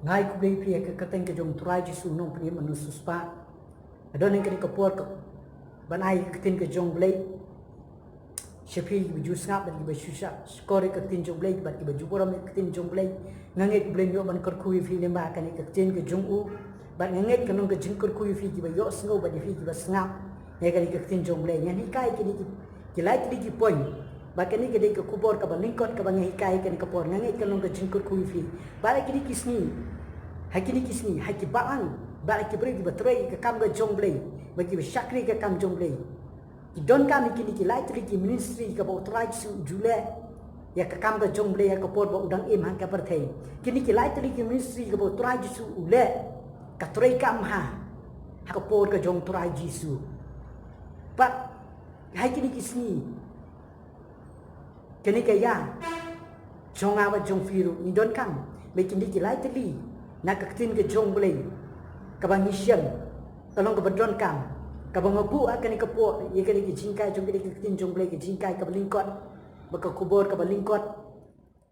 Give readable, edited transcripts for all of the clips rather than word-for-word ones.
ngai ku blei pria ke kateng ke jong turai ji su nong pni manu suspa adon ning ke por ke banai ke tin ke jong blei shepi bi ju snap dan bi shusha skore ke tin jong blei ba ki ba ju boram ke tin jong blei nganget blei yo ban kor ku fi le ma kan ke tin ke jong u ba nganget ke nong ke jing kor ku fi ki ba yo sngo ba di fi ki ba snap ne kan ke tin jong blei ngani kai ke ni ki lai ki point ba kan ni ke de ke kubor ka ba lingkot ka ba ngai kai ke ni ke por nganget ke nong ke jing kor ku fi ba ki ni kisni hakini kisni haki baang ba ki beri ki batrai ke kam ga jong blei ba ki shakri ke kam jong blei ki don kam kini ki lai tri ki ministry ka ba utrai su jule ya ke kam ga jong blei ya ke por ba udang im han ka perthei kini ki lai tri ki ministry ka ba utrai su ule ka trai kam ha ka por ka jong trai jisu ba hakini kisni kini ke ya jong awa jong firu ni don kam me kini ki lai tri nak ketin ke jong blei ka bang isyam tolong ke bedron kam ka bang mabu akan ke po ye ke ki jingkai jong ke ketin jong blei ke jingkai ka belingkot baka kubur ka belingkot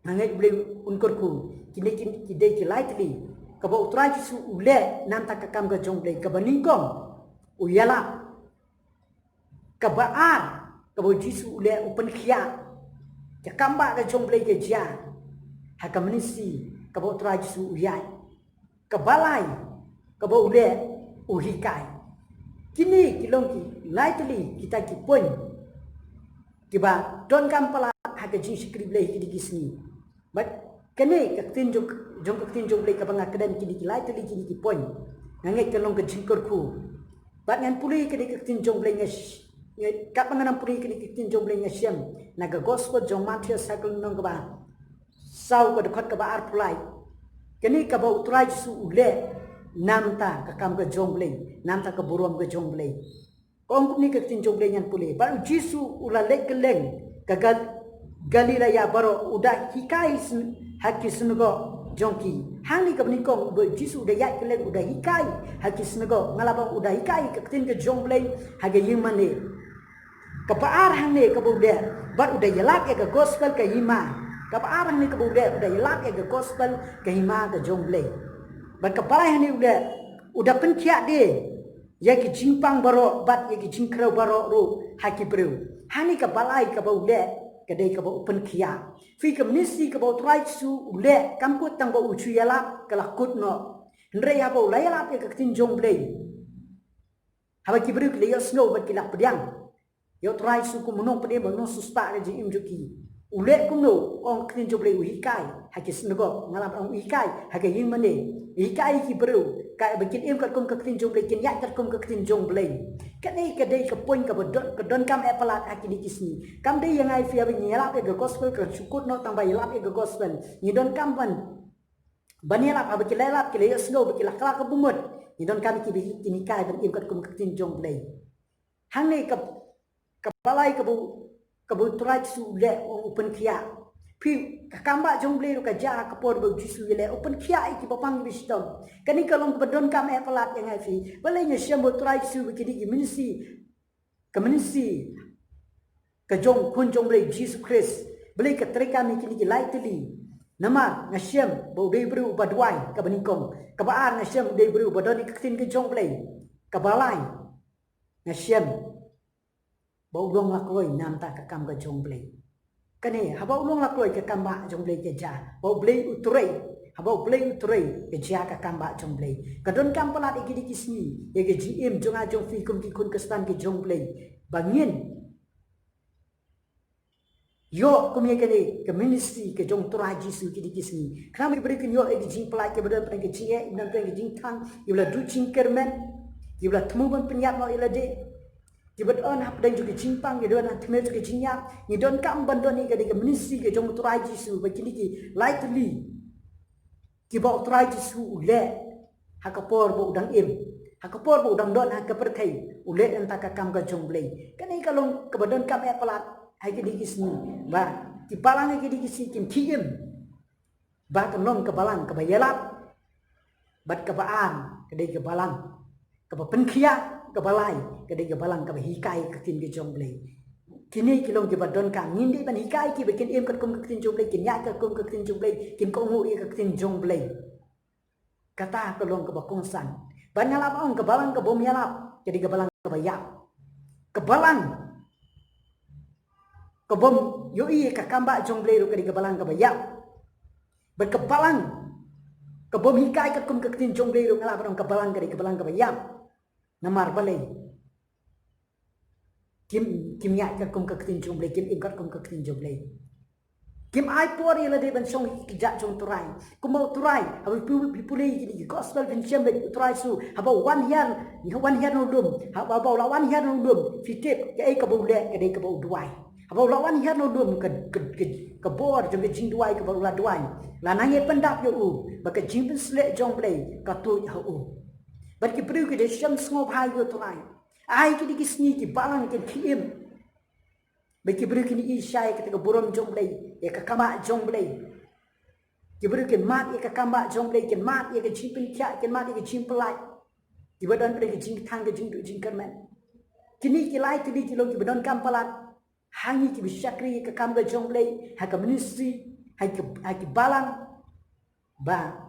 hangai blei unkor ku kini ki dei ki lightly ka ba utrai su ule nam tak kam ka jong blei ka belingkong uyala ka ba ar ka bo jisu ule open khia ka kamba ka jong blei ke ja ha ka menisi ka ba utrai su uyai kebalai kebau ule uhikai kini kilong ki lightly kita ki pun kiba don kam pala haga jing skrip lei ki digisni but kene kaktin jong kaktin jong lei ka banga kedan kini ki lightly kini ki pun ngange kelong ke jingkor ku bat ngan puli kini kaktin jong lei ngas ka bangan puli kini kaktin jong lei ngasem naga gospel jong Matthew cycle nong ba sau ko dekat ka ba ar pulai kini ka ba utrai su ule namta ka kam ka jong blei namta ka burom ka jong blei kong ni ka tin jong blei nyan pule ba jisu ula lek keleng ka galilea baro uda hikai hakki sunugo jongki hangi ka ni kong bo jisu uda yak keleng uda hikai hakki sunugo ngalaba uda hikai ka tin ka jong blei haga yimane ka paar hangne ka bo de ba uda yalak ya ka gospel ka yima ka arang ni ka bude udah ilak ya ke gospel ke hima ke jongle ba ka palai ni udah penkia de ya ki jingpang baro bat ya ki jingkrau baro ru haki bru hani ka balai ka bude ke dei ka bo penkia fi ka misi ka bo try su ule kam ko tang bo uchu yala ka la kut no ndre ya bo la yala ke tin jongle haba ki bru le yo snow ba ki la pediang yo try su ku monong pede ba no suspa ke jing imjuki ule kumno ong krin joble uhikai hakis nego ngalam ong uhikai hake yin mane uhikai ki bru ka bikin im kat kum ka krin joble kin yak kat kum ka krin joble kane ka dei ka poin ka don kam epalat hakini kisni kam dei yang ai fia bi nyala ke gospel ka chukut no tang bai lap ke gospel ni don kam ban baniala ka bikin lelap ke le snow bikin lakla ka bumut ni don kam ki bi kini kai ban im kat kum ka krin joble hang nei ka balai ka bu kebetulan su le open kia pi kamba jongle ka ja ka por bo jisu le open kia iki papang bisdom kani kalong bedon kam e pelat yang ai fi balenya syambo trai su bikini minisi keminisi ka jong kun jongle jisu Christ beli ka treka mi kini lightly nama ngasyam bo dei bru badwai ka beningkong ka baar ngasyam dei bru badoni ktin ke jongle ka balai ngasyam bau long lakoi nam ta ka kam ga jong blei kane ha bau long lakoi ka kam ba jong blei ke ja bau blei utrei ha bau blei utrei ke ja ka kam ba jong blei ka don kam palat iki dikisni ye ke jim jong a jong fi kum ki kun ka stan ke jong blei bangin yo kum ye kane ke ministry ke jong tura jisu ki dikisni kram beri ke yo e jing palat ke bedan ke jing e dan ke jing tang yu la du jing kermen yu la temu ban penyat no ila de Kibat on hap dan juga cimpang ke don atmer juga jinyak ni don kam bandon ni ke menisi ke jong turai jisu bakini ki lightly ki ba turai jisu ule hakapor bo udang im hakapor bo udang don hakaperthai ule enta ka kam ga jong blei kanai kalong ke badon kam e pelat hai ke dikisni ba ki palang ke dikisi kim kiim ba kalong ke balang ke bayalap bat ke baan ke dei ke balang ke penkhia ke balai ke dei ke balang ke hikai ke tin ke jong blei kini kilong ke badon ka ngindi ban hikai ki bikin im kat kum ke tin jong blei kin ya kat kum ke tin jong blei kin ko ngu ke tin jong blei kata kelong ke bakongsan banyalap ong kebalang ke bom yalap jadi kebalang ke bayap kebalang ke bom yoi ke kamba jongle ru ke kebalang ke bayap berkebalang ke bom hikai ke kum ke tin jongle ru ngalap ong kebalang ke bayap namar balai kim yak ke kum ke tin jongle kim ingkat kum ke tin jongle Kim ai por ila de ban song kijak jong turai. Kumau turai, habu pipulei gini gospel ben chembe turai su. Habu 1 year, ni 1 year no dum. Habu la 1 year no dum. Fitip ke ai kabu le ke de kabu duai. Habu la 1 year no dum ke bor jong ke jing duai ke baru la duai. La nange pendap yo u. Ba ke jing ben slek jong play ka tu ya u. Ba ki pru ke de sham sngo bhai yo turai. Ai ki di kisni ki balang ke kim. Bagi beri kini isai ketika buram jonglei, ya kekama jonglei. Kiberi kini mat ya kekama jonglei, kini mat ya kejimpin kia, kini mat ya kejimpelai. Kibadan pada kejing tang kejing tu jing kermen. Kini kilai tadi kilo kibadan kampalat. Hangi kibisakri ya kekama jonglei, hak ministry, hak balang, ba.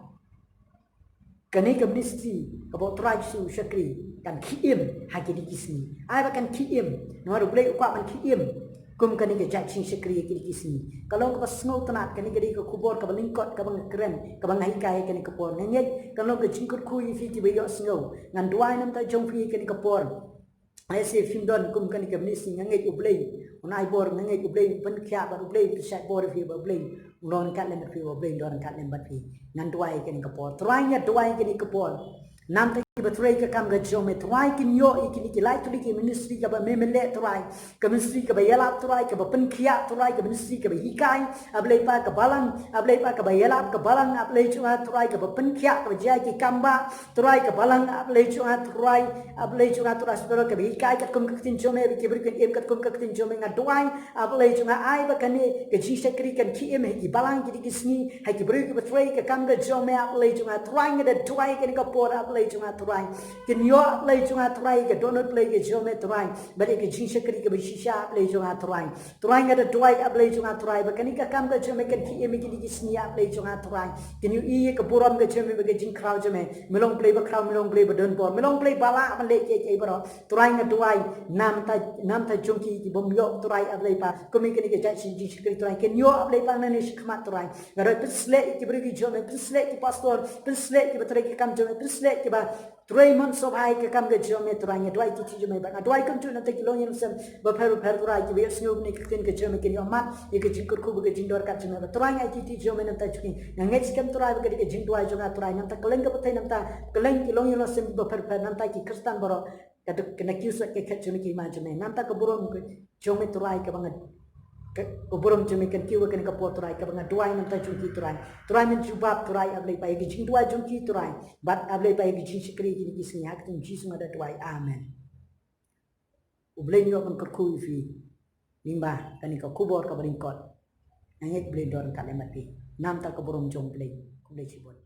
Kini ministry, kabau try su sakri kan kiim hak di kisni. Ai bahkan kiim, nuaru boleh ukap man kiim. Kum kani ke jacing sekri kini kisni. Kalau ke pasno tanat kani ke di ke kubur ke balingkot ke bang keren ke bang hikai kani ke por. Nengit kalau ke jingkut kui fi ti bayo snow. Ngan duai nam ta jong fi kani ke por. Ai se film don kum kani ke misi ngait ublei. Unai bor ngait ublei pen kya bar ublei pisat bor fi ublei. Ulon kat lem fi ublei don kat lem bat fi. Ngan duai kani ke por. Truainya duai kani ke por. Nam ta betray ke kam ga jome tuai kin yo ikini ki lai tuli ki ministry ka ba memele tuai ka ministry ka ba yalap tuai ka ba penkia tuai ka ministry ka ba hikai ablei pa ka ba yalap ka balang ablei chunga tuai ka ba penkia ka ba jai ki kamba tuai ka balang ablei chunga tuai spero ka ba hikai ka kum ka tin jome ki ber kin em ka kum ka tin jome nga tuai ablei chunga ai ba kani ka ji sekri kan ki em ki balang ki kisni hai ki ber ki betray ka kam ga jome ablei chunga tuai nga da tuai ka ni ka por ablei chunga tuai kin yo play chunga turai ke donut play ke jome turai bari ke jinsha kri ke bishisha play chunga turai ngada turai play chunga turai ba kani ka kam ka jome kan ki emi ki di snia play chunga turai kin yo iye ke buram ke jome ke jing kraw jome melong play ba kraw melong play ba don bor melong play bala ma le ke bro turai ngada turai nam ta jongki ki bom yo turai play pa komi kani ke jachin jinsha kri turai kin yo play pa na ne shikmat turai ngada pisle ki bri ki jome pisle ki pastor pisle ki batrai ki kam jome pisle ki ba 3 months of high ke kam ga jome turanya dwai ti jome ba dwai kam tu na te kilo yen sem ba per turai ki ves ngub ni kin ke jome kin yomat e ke jikur ku ga jindor ka jome ba turanya ti jome na ta chuki na ngech kam turai ba ke jing dwai jonga turai na ta keleng ka patai na ta keleng kilo yen sem ba per na ta ki kristan boro ka ke na kiusa ke jome ki ma jome na ta ka burom jome turai ka bangat Kuburum jemikan kiwa kan kapor turai ka banga duai nam ta jungki turai men jubab turai ablei pai gi jing duai jungki turai bat ablei pai gi jing sikri gi kisni hak tin jisu ada duai amen ublei ni kan kerku fi limba kan ka kubor ka beringkot nangit blei don ka lemati nam ta kuburum jong blei kublei sibon